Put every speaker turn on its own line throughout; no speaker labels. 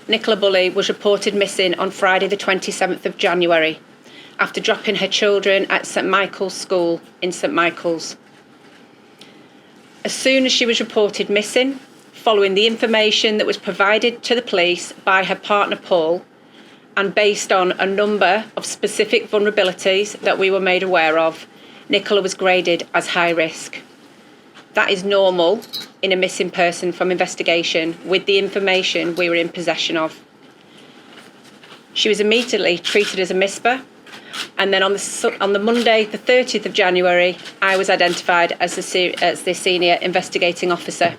Nicola Bulley was reported missing on Friday the 27th of January after dropping her children at St Michael's School in St Michael's. As soon as she was reported missing, following the information that was provided to the police by her partner Paul, and based on a number of specific vulnerabilities that we were made aware of, Nicola was graded as high risk. That is normal in a missing person from investigation with the information we were in possession of. She was immediately treated as a MISPA, and then on the Monday, the 30th of January, I was identified as the senior investigating officer.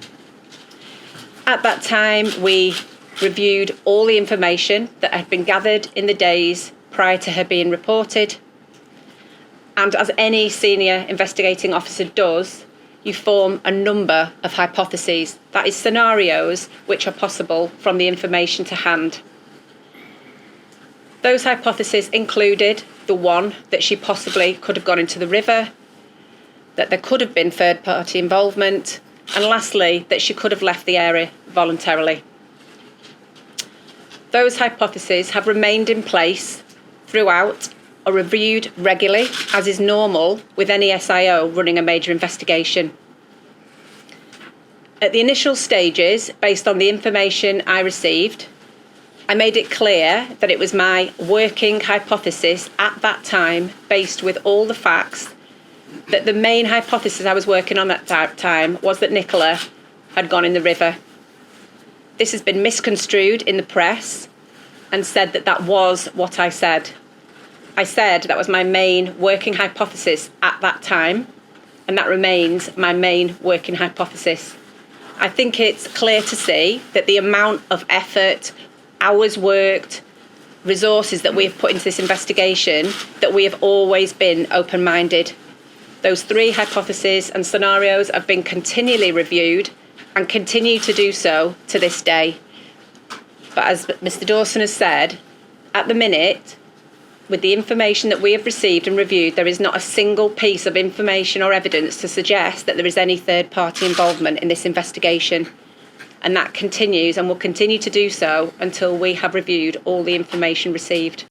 At that time, we reviewed all the information that had been gathered in the days prior to her being reported. And as any senior investigating officer does, you form a number of hypotheses, that is, scenarios which are possible from the information to hand. Those hypotheses included the one that she possibly could have gone into the river, that there could have been third-party involvement, and lastly, that she could have left the area voluntarily. Those hypotheses have remained in place throughout, are reviewed regularly, as is normal with any SIO running a major investigation. At the initial stages, based on the information I received, I made it clear that it was my working hypothesis at that time, based with all the facts, that the main hypothesis I was working on at that time was that Nicola had gone in the river. This has been misconstrued in the press and said that that was what I said. I said that was my main working hypothesis at that time, and that remains my main working hypothesis. I think it's clear to see that the amount of effort, hours worked, resources that we have put into this investigation, that we have always been open-minded. Those three hypotheses and scenarios have been continually reviewed and continue to do so to this day. But as Mr. Dawson has said, at the minute, with the information that we have received and reviewed, there is not a single piece of information or evidence to suggest that there is any third-party involvement in this investigation. And that continues and will continue to do so until we have reviewed all the information received.